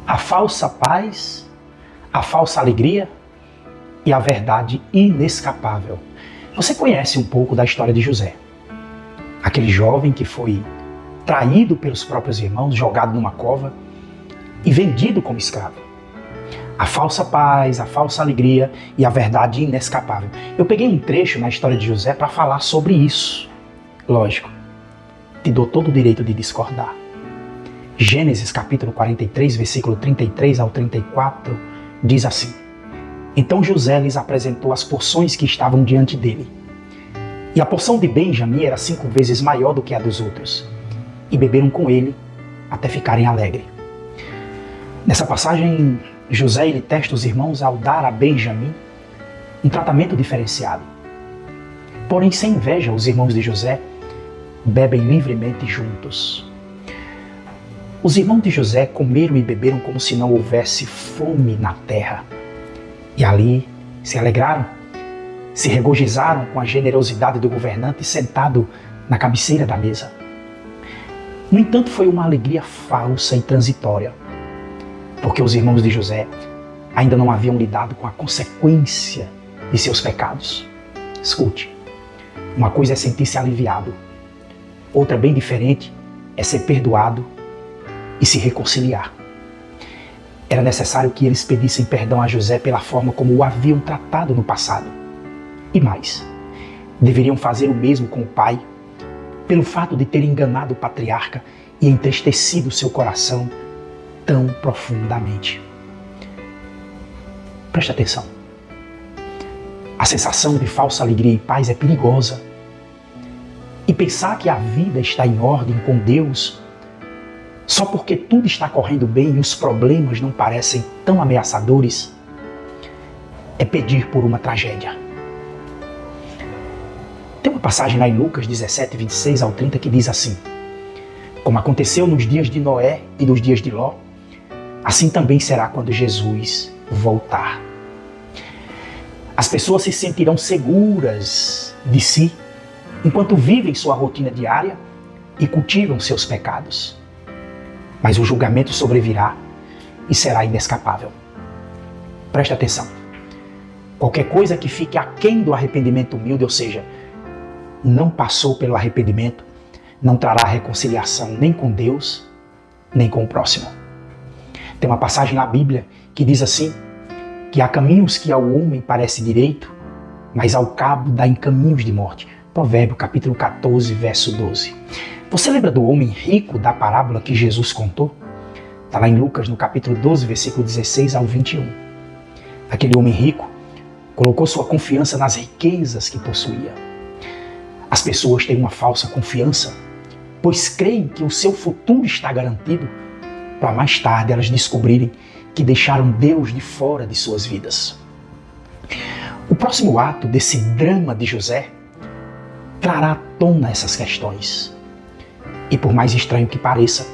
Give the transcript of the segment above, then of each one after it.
a falsa paz, a falsa alegria e a verdade inescapável. Você conhece um pouco da história de José, aquele jovem que foi traído pelos próprios irmãos, jogado numa cova e vendido como escravo. A falsa paz, a falsa alegria e a verdade inescapável. Eu peguei um trecho na história de José para falar sobre isso. Lógico, te dou todo o direito de discordar. Gênesis capítulo 43, versículo 33 ao 34, diz assim: Então José lhes apresentou as porções que estavam diante dele. E a porção de Benjamim era 5 vezes maior do que a dos outros. E beberam com ele até ficarem alegres. Nessa passagem, José ele testa os irmãos ao dar a Benjamim um tratamento diferenciado. Porém, sem inveja, os irmãos de José bebem livremente juntos. Os irmãos de José comeram e beberam como se não houvesse fome na terra. E ali se alegraram, se regozijaram com a generosidade do governante sentado na cabeceira da mesa. No entanto, foi uma alegria falsa e transitória, porque os irmãos de José ainda não haviam lidado com a consequência de seus pecados. Escute, uma coisa é sentir-se aliviado, outra bem diferente é ser perdoado e se reconciliar. Era necessário que eles pedissem perdão a José pela forma como o haviam tratado no passado. E mais, deveriam fazer o mesmo com o pai, pelo fato de ter enganado o patriarca e entristecido seu coração tão profundamente. Preste atenção. A sensação de falsa alegria e paz é perigosa. E pensar que a vida está em ordem com Deus só porque tudo está correndo bem e os problemas não parecem tão ameaçadores é pedir por uma tragédia. Tem uma passagem lá em Lucas 17, 26 ao 30 que diz assim: Como aconteceu nos dias de Noé e nos dias de Ló, assim também será quando Jesus voltar. As pessoas se sentirão seguras de si enquanto vivem sua rotina diária e cultivam seus pecados. Mas o julgamento sobrevirá e será inescapável. Preste atenção. Qualquer coisa que fique aquém do arrependimento humilde, ou seja, não passou pelo arrependimento, não trará reconciliação nem com Deus, nem com o próximo. Tem uma passagem na Bíblia que diz assim, que há caminhos que ao homem parece direito, mas ao cabo dá em caminhos de morte. Provérbio capítulo 14, verso 12. Você lembra do homem rico da parábola que Jesus contou? Está lá em Lucas, no capítulo 12, versículo 16 ao 21. Aquele homem rico colocou sua confiança nas riquezas que possuía. As pessoas têm uma falsa confiança, pois creem que o seu futuro está garantido, para mais tarde elas descobrirem que deixaram Deus de fora de suas vidas. O próximo ato desse drama de José trará à tona essas questões. E por mais estranho que pareça,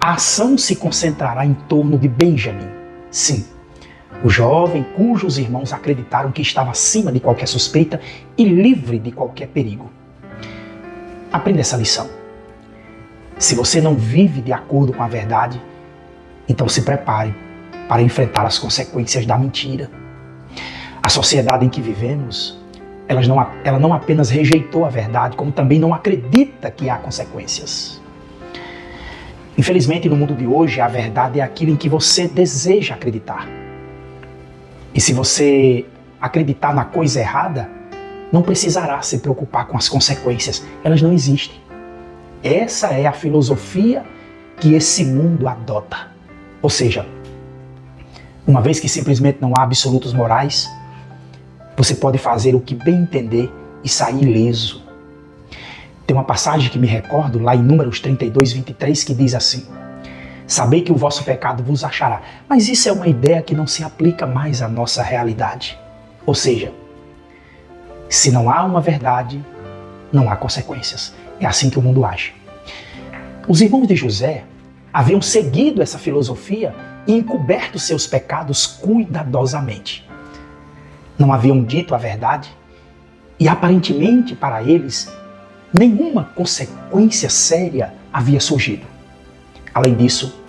a ação se concentrará em torno de Benjamim. Sim, o jovem cujos irmãos acreditaram que estava acima de qualquer suspeita e livre de qualquer perigo. Aprenda essa lição. Se você não vive de acordo com a verdade, então se prepare para enfrentar as consequências da mentira. A sociedade em que vivemos, ela não apenas rejeitou a verdade, como também não acredita que há consequências. Infelizmente, no mundo de hoje, a verdade é aquilo em que você deseja acreditar. E se você acreditar na coisa errada, não precisará se preocupar com as consequências. Elas não existem. Essa é a filosofia que esse mundo adota. Ou seja, uma vez que simplesmente não há absolutos morais, você pode fazer o que bem entender e sair ileso. Tem uma passagem que me recordo lá em Números 32, 23 que diz assim: Sabei que o vosso pecado vos achará. Mas isso é uma ideia que não se aplica mais à nossa realidade. Ou seja, se não há uma verdade, não há consequências. É assim que o mundo age. Os irmãos de José haviam seguido essa filosofia e encoberto seus pecados cuidadosamente. Não haviam dito a verdade e aparentemente para eles nenhuma consequência séria havia surgido. Além disso,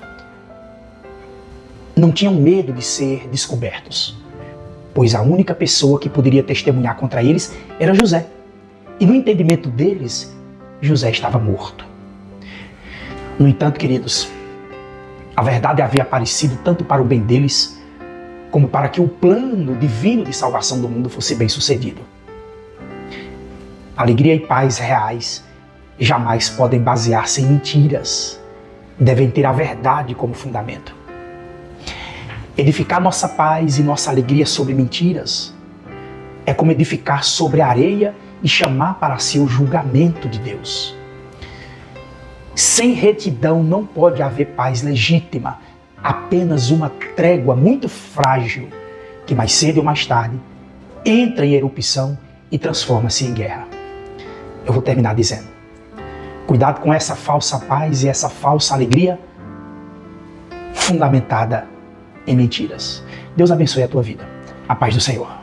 não tinham medo de ser descobertos, pois a única pessoa que poderia testemunhar contra eles era José. E no entendimento deles, José estava morto. No entanto, queridos, a verdade havia aparecido tanto para o bem deles, como para que o plano divino de salvação do mundo fosse bem sucedido. Alegria e paz reais jamais podem basear-se em mentiras. Devem ter a verdade como fundamento. Edificar nossa paz e nossa alegria sobre mentiras é como edificar sobre areia e chamar para si o julgamento de Deus. Sem retidão não pode haver paz legítima, apenas uma trégua muito frágil que mais cedo ou mais tarde entra em erupção e transforma-se em guerra. Eu vou terminar dizendo: cuidado com essa falsa paz e essa falsa alegria fundamentada em mentiras. Deus abençoe a tua vida. A paz do Senhor.